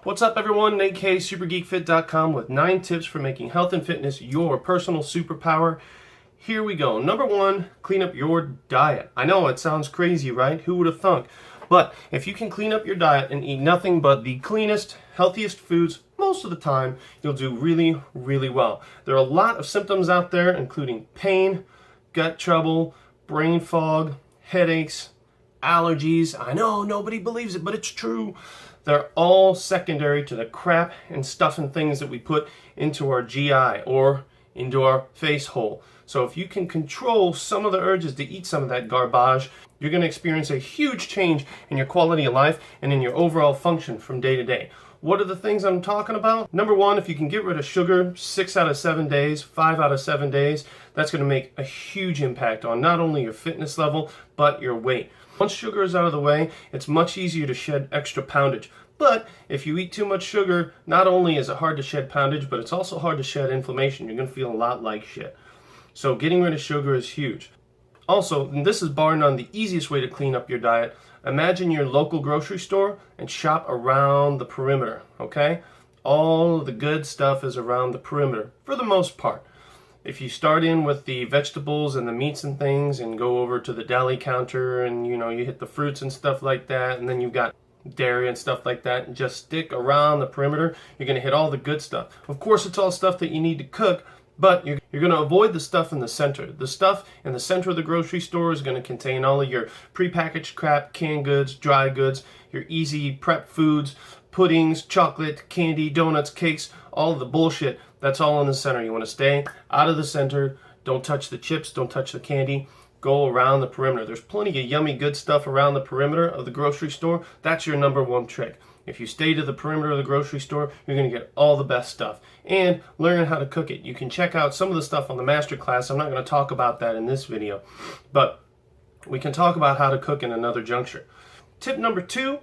What's up everyone, Nate K, supergeekfit.com with 9 tips for making health and fitness your personal superpower. Here we go. Number 1, clean up your diet. I know it sounds crazy, right? Who would have thunk? But if you can clean up your diet and eat nothing but the cleanest, healthiest foods most of the time, you'll do really, really well. There are a lot of symptoms out there, including pain, gut trouble, brain fog, headaches, allergies. I know nobody believes it, but it's true. They're all secondary to the crap and stuff and things that we put into our GI or into our face hole. So if you can control some of the urges to eat some of that garbage, you're going to experience a huge change in your quality of life and in your overall function from day to day. What are the things I'm talking about? Number 1, if you can get rid of sugar 6 out of 7 days, 5 out of 7 days, that's going to make a huge impact on not only your fitness level, but your weight. Once sugar is out of the way, it's much easier to shed extra poundage. But if you eat too much sugar, not only is it hard to shed poundage, but it's also hard to shed inflammation. You're going to feel a lot like shit. So getting rid of sugar is huge. Also, and this is bar none the easiest way to clean up your diet, imagine your local grocery store and shop around the perimeter, okay? All of the good stuff is around the perimeter, for the most part. If you start in with the vegetables and the meats and things and go over to the deli counter and you hit the fruits and stuff like that, and then you've got dairy and stuff like that, and just stick around the perimeter, you're going to hit all the good stuff. Of course, it's all stuff that you need to cook, but you're going to avoid the stuff in the center. The stuff in the center of the grocery store is going to contain all of your prepackaged crap, canned goods, dry goods, your easy prep foods, puddings, chocolate, candy, donuts, cakes, all of the bullshit. That's all in the center. You want to stay out of the center. Don't touch the chips. Don't touch the candy. Go around the perimeter. There's plenty of yummy good stuff around the perimeter of the grocery store. That's your number 1 trick. If you stay to the perimeter of the grocery store, you're going to get all the best stuff. And learn how to cook it. You can check out some of the stuff on the masterclass. I'm not going to talk about that in this video, but we can talk about how to cook in another juncture. Tip number 2,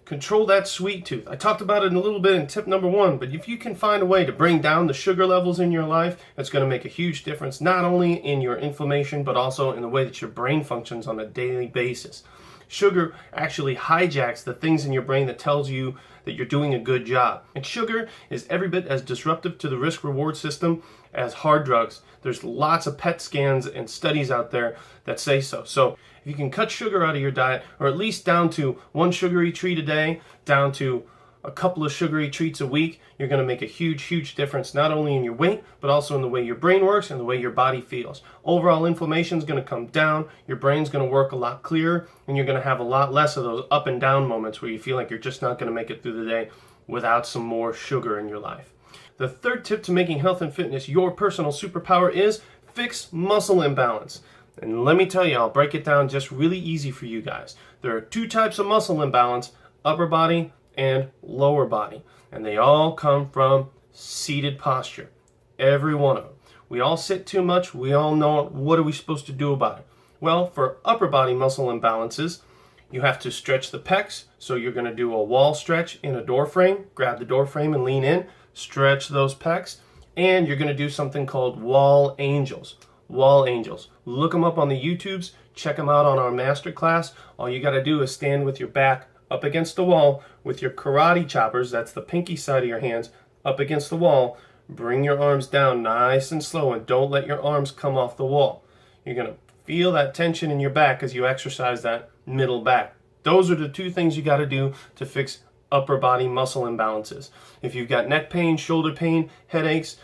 control that sweet tooth. I talked about it a little bit in tip number 1, but if you can find a way to bring down the sugar levels in your life, it's going to make a huge difference, not only in your inflammation, but also in the way that your brain functions on a daily basis. Sugar actually hijacks the things in your brain that tells you that you're doing a good job. And sugar is every bit as disruptive to the risk-reward system as hard drugs. There's lots of PET scans and studies out there that say so. So if you can cut sugar out of your diet, or at least down to 1 sugary treat a day, down to a couple of sugary treats a week, you're going to make a huge, huge difference, not only in your weight, but also in the way your brain works and the way your body feels. Overall inflammation is going to come down, your brain's going to work a lot clearer, and you're going to have a lot less of those up and down moments where you feel like you're just not going to make it through the day without some more sugar in your life. The 3rd tip to making health and fitness your personal superpower is fix muscle imbalance. And let me tell you, I'll break it down just really easy for you guys. There are 2 types of muscle imbalance, upper body and lower body, and they all come from seated posture. Every one of them. We all sit too much. We all know it. What are we supposed to do about it? Well, for upper body muscle imbalances, you have to stretch the pecs. So you're going to do a wall stretch in a door frame. Grab the door frame and lean in. Stretch those pecs. And you're going to do something called wall angels. Wall angels. Look them up on the YouTubes. Check them out on our masterclass. All you got to do is stand with your back up against the wall with your karate choppers, that's the pinky side of your hands, up against the wall. Bring your arms down nice and slow and don't let your arms come off the wall. You're going to feel that tension in your back as you exercise that middle back. Those are the 2 things you got to do to fix upper body muscle imbalances. If you've got neck pain, shoulder pain, headaches,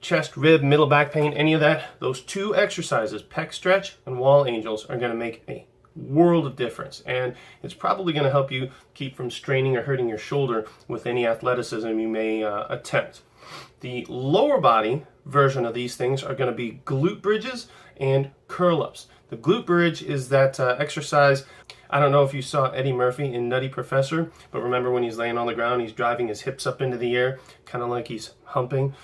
chest, rib, middle back pain, any of that, those 2 exercises, pec stretch and wall angels, are going to make a world of difference, and it's probably going to help you keep from straining or hurting your shoulder with any athleticism you may attempt. The lower body version of these things are going to be glute bridges and curl-ups. The glute bridge is that exercise. I don't know if you saw Eddie Murphy in Nutty Professor, but remember when he's laying on the ground, he's driving his hips up into the air, kind of like he's humping.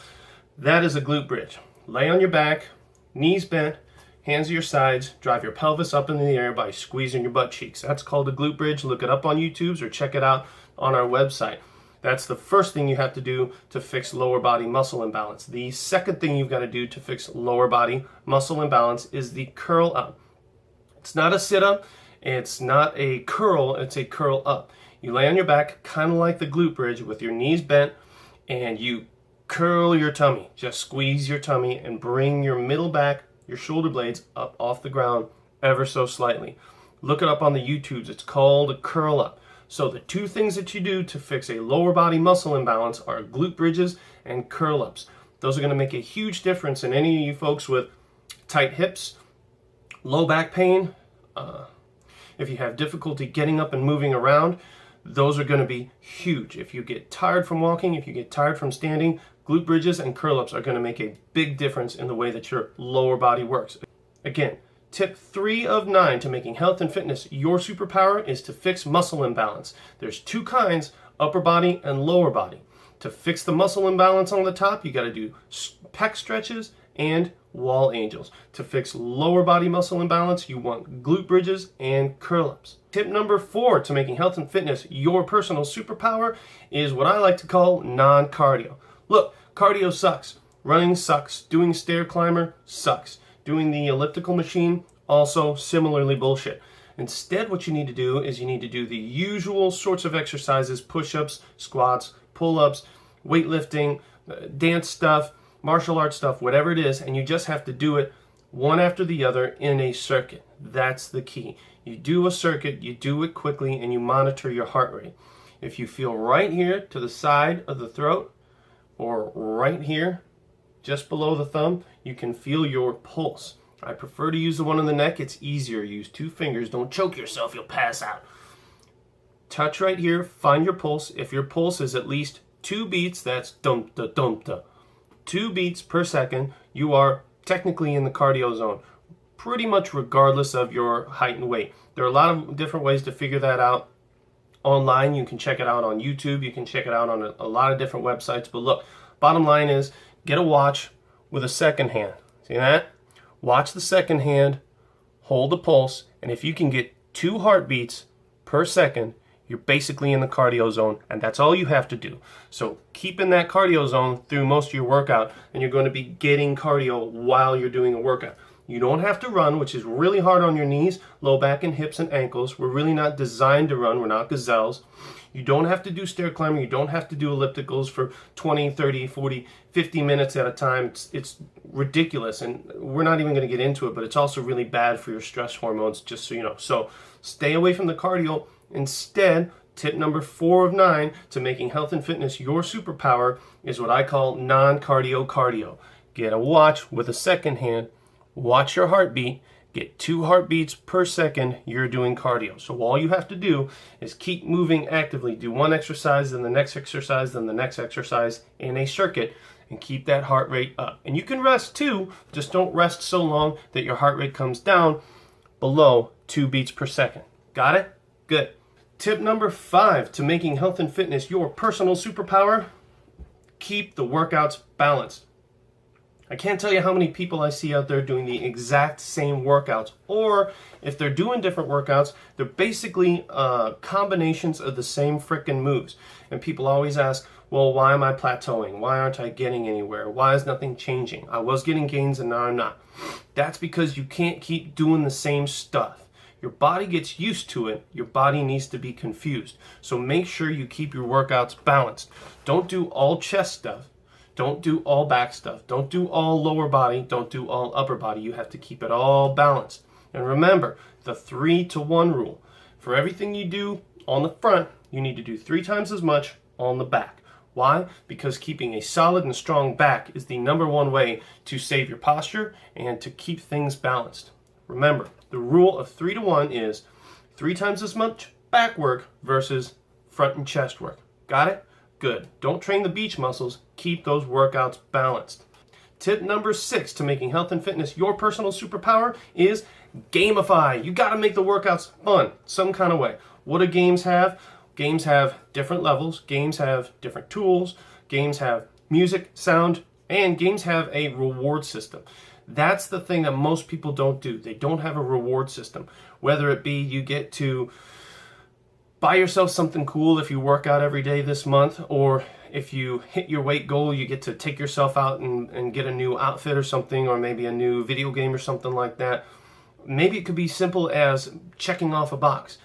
That is a glute bridge. Lay on your back, knees bent, hands to your sides, drive your pelvis up into the air by squeezing your butt cheeks. That's called a glute bridge. Look it up on YouTube or check it out on our website. That's the first thing you have to do to fix lower body muscle imbalance. The second thing you've got to do to fix lower body muscle imbalance is the curl up. It's not a sit up, it's not a curl, it's a curl up. You lay on your back, kind of like the glute bridge, with your knees bent, and you curl your tummy. Just squeeze your tummy and bring your middle back, your shoulder blades up off the ground ever so slightly. Look it up on the YouTubes. It's called a curl up. So the two things that you do to fix a lower body muscle imbalance are glute bridges and curl ups. Those are going to make a huge difference in any of you folks with tight hips, low back pain, if you have difficulty getting up and moving around. Those are going to be huge. If you get tired from walking, if you get tired from standing, glute bridges and curl ups are going to make a big difference in the way that your lower body works. Again, tip 3 of 9 to making health and fitness your superpower is to fix muscle imbalance. There's two kinds, upper body and lower body. To fix the muscle imbalance on the top, you got to do pec stretches and wall angels. To fix lower body muscle imbalance, you want glute bridges and curl ups. Tip number 4 to making health and fitness your personal superpower is what I like to call non-cardio. Look, cardio sucks. Running sucks. Doing stair climber sucks. Doing the elliptical machine, also similarly bullshit. Instead, what you need to do is you need to do the usual sorts of exercises, push-ups, squats, pull-ups, weightlifting, dance stuff, martial arts stuff, whatever it is, and you just have to do it one after the other in a circuit. That's the key. You do a circuit, you do it quickly, and you monitor your heart rate. If you feel right here to the side of the throat, or right here, just below the thumb, you can feel your pulse. I prefer to use the one on the neck. It's easier. Use 2 fingers. Don't choke yourself. You'll pass out. Touch right here. Find your pulse. If your pulse is at least 2 beats, that's dum-da, dum-da. 2 beats per second, you are technically in the cardio zone, pretty much regardless of your height and weight. There are a lot of different ways to figure that out online. You can check it out on YouTube. You can check it out on a lot of different websites. But look, bottom line is, get a watch with a second hand. See that? Watch the second hand, hold the pulse, and if you can get 2 heartbeats per second, you're basically in the cardio zone, and that's all you have to do. So keep in that cardio zone through most of your workout, and you're going to be getting cardio while you're doing a workout. You don't have to run, which is really hard on your knees, low back, and hips and ankles. We're really not designed to run. We're not gazelles. You don't have to do stair climbing. You don't have to do ellipticals for 20, 30, 40, 50 minutes at a time. It's ridiculous, and we're not even going to get into it, but it's also really bad for your stress hormones, just so you know. So stay away from the cardio. Instead, tip number 4 of 9 to making health and fitness your superpower is what I call non-cardio cardio. Get a watch with a second hand. Watch your heartbeat. Get 2 heartbeats per second. You're doing cardio. So all you have to do is keep moving actively. Do one exercise, then the next exercise, then the next exercise in a circuit, and keep that heart rate up. And you can rest too. Just don't rest so long that your heart rate comes down below 2 beats per second. Got it? Good. Tip number 5 to making health and fitness your personal superpower: keep the workouts balanced. I can't tell you how many people I see out there doing the exact same workouts, or if they're doing different workouts, they're basically combinations of the same frickin' moves. And people always ask, well, why am I plateauing? Why aren't I getting anywhere? Why is nothing changing? I was getting gains and now I'm not. That's because you can't keep doing the same stuff. Your body gets used to it. Your body needs to be confused. So make sure you keep your workouts balanced. Don't do all chest stuff. Don't do all back stuff. Don't do all lower body. Don't do all upper body. You have to keep it all balanced. And remember, the 3-to-1 rule. For everything you do on the front, you need to do 3 times as much on the back. Why? Because keeping a solid and strong back is the #1 way to save your posture and to keep things balanced. Remember, the rule of 3-to-1 is 3 times as much back work versus front and chest work. Got it? Good. Don't train the beach muscles. Keep those workouts balanced. Tip number 6 to making health and fitness your personal superpower is gamify. You got to make the workouts fun, some kind of way. What do games have? Games have different levels. Games have different tools. Games have music, sound, and games have a reward system. That's the thing that most people don't do. They don't have a reward system. Whether it be you get to buy yourself something cool if you work out every day this month, or if you hit your weight goal, you get to take yourself out and get a new outfit or something, or maybe a new video game or something like that. Maybe it could be simple as checking off a box.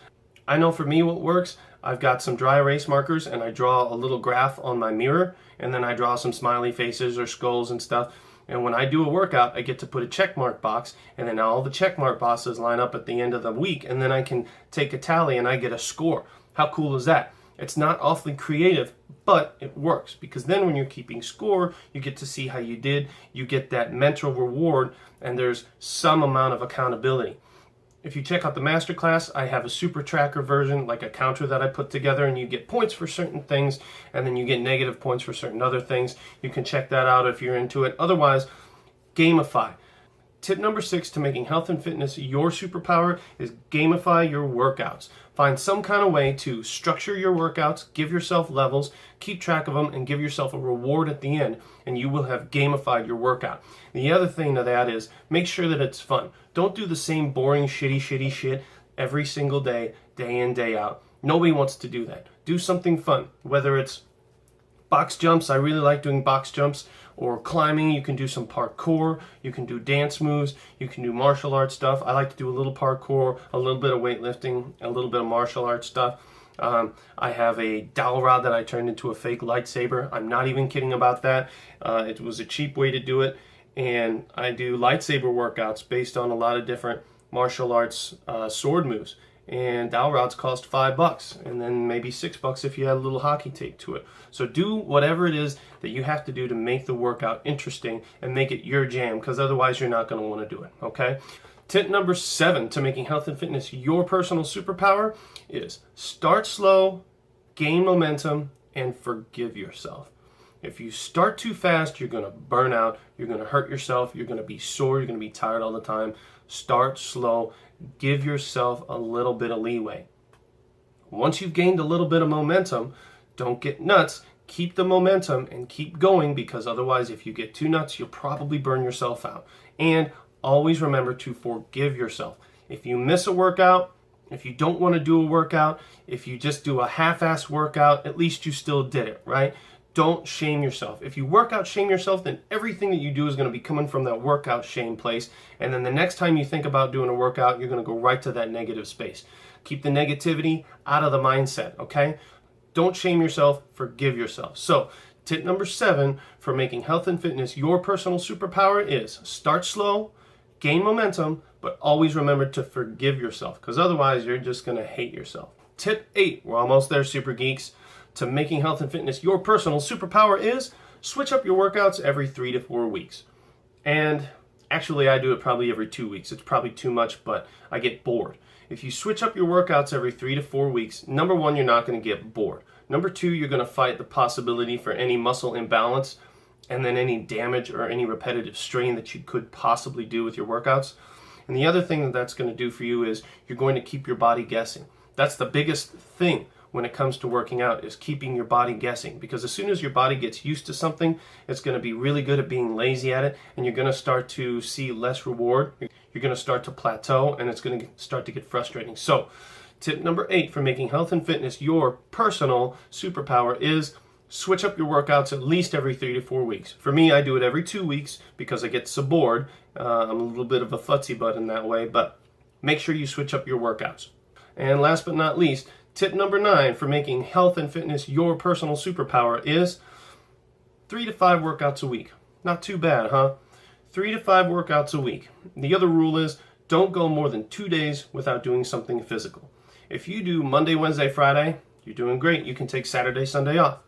I know for me what works. I've got some dry erase markers and I draw a little graph on my mirror, and then I draw some smiley faces or skulls and stuff. And when I do a workout, I get to put a check mark box, and then all the check mark boxes line up at the end of the week, and then I can take a tally and I get a score. How cool is that? It's not awfully creative, but it works, because then when you're keeping score, you get to see how you did, you get that mental reward, and there's some amount of accountability. If you check out the masterclass, I have a super tracker version, like a counter that I put together, and you get points for certain things, and then you get negative points for certain other things. You can check that out if you're into it. Otherwise, gamify. Tip number 6 to making health and fitness your superpower is gamify your workouts. Find some kind of way to structure your workouts, give yourself levels, keep track of them, and give yourself a reward at the end, and you will have gamified your workout. The other thing to that is make sure that it's fun. Don't do the same boring, shitty shit every single day, day in, day out. Nobody wants to do that. Do something fun, whether it's box jumps. I really like doing box jumps, or climbing. You can do some parkour, you can do dance moves, you can do martial arts stuff. I like to do a little parkour, a little bit of weightlifting, a little bit of martial arts stuff. I have a dowel rod that I turned into a fake lightsaber. I'm not even kidding about that. It was a cheap way to do it, and I do lightsaber workouts based on a lot of different martial arts sword moves. And dowel rods cost $5, and then maybe $6 if you add a little hockey tape to it. So do whatever it is that you have to do to make the workout interesting and make it your jam, because otherwise you're not going to want to do it, okay? Tip number 7 to making health and fitness your personal superpower is start slow, gain momentum, and forgive yourself. If you start too fast, you're going to burn out, you're going to hurt yourself, you're going to be sore, you're going to be tired all the time. Start slow. Give yourself a little bit of leeway. Once you've gained a little bit of momentum, don't get nuts. Keep the momentum and keep going, because otherwise if you get too nuts, you'll probably burn yourself out. And always remember to forgive yourself. If you miss a workout, if you don't want to do a workout, if you just do a half-assed workout, at least you still did it, right? Don't shame yourself. If you work out, shame yourself, then everything that you do is going to be coming from that workout shame place. And then the next time you think about doing a workout, you're going to go right to that negative space. Keep the negativity out of the mindset, okay? Don't shame yourself, forgive yourself. So, tip number 7 for making health and fitness your personal superpower is start slow, gain momentum, but always remember to forgive yourself, because otherwise you're just going to hate yourself. Tip 8, we're almost there, Super Geeks, to making health and fitness your personal superpower is switch up your workouts every 3 to 4 weeks. And actually I do it probably every 2 weeks. It's probably too much, but I get bored. If you switch up your workouts every 3 to 4 weeks, number 1, you're not going to get bored. Number 2, you're going to fight the possibility for any muscle imbalance, and then any damage or any repetitive strain that you could possibly do with your workouts. And the other thing that that's going to do for you is you're going to keep your body guessing. That's the biggest thing when it comes to working out, is keeping your body guessing, because as soon as your body gets used to something, it's going to be really good at being lazy at it, and you're going to start to see less reward. You're going to start to plateau, and it's going to start to get frustrating. So tip number 8 for making health and fitness your personal superpower is switch up your workouts at least every 3 to 4 weeks. For me, I do it every 2 weeks because I get so bored. I'm a little bit of a futzy butt in that way, but make sure you switch up your workouts. And last but not least, tip number 9 for making health and fitness your personal superpower is 3 to 5 workouts a week. Not too bad, huh? 3 to 5 workouts a week. The other rule is don't go more than 2 days without doing something physical. If you do Monday, Wednesday, Friday, you're doing great. You can take Saturday, Sunday off.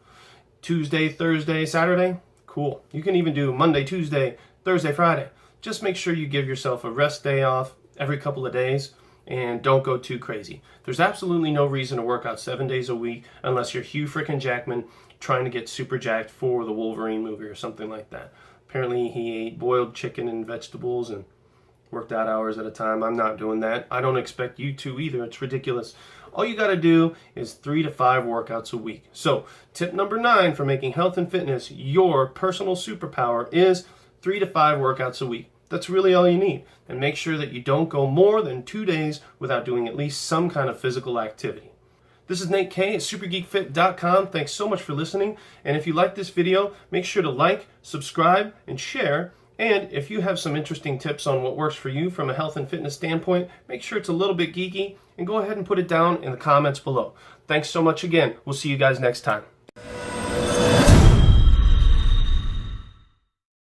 Tuesday, Thursday, Saturday, cool. You can even do Monday, Tuesday, Thursday, Friday. Just make sure you give yourself a rest day off every couple of days, and don't go too crazy. There's absolutely no reason to work out 7 days a week unless you're Hugh frickin' Jackman trying to get super jacked for the Wolverine movie or something like that. Apparently he ate boiled chicken and vegetables and worked out hours at a time. I'm not doing that. I don't expect you to either. It's ridiculous. All you got to do is 3 to 5 workouts a week. So tip number 9 for making health and fitness your personal superpower is 3 to 5 workouts a week. That's really all you need. And make sure that you don't go more than 2 days without doing at least some kind of physical activity. This is Nate K at supergeekfit.com. Thanks so much for listening. And if you like this video, make sure to like, subscribe, and share. And if you have some interesting tips on what works for you from a health and fitness standpoint, make sure it's a little bit geeky and go ahead and put it down in the comments below. Thanks so much again. We'll see you guys next time.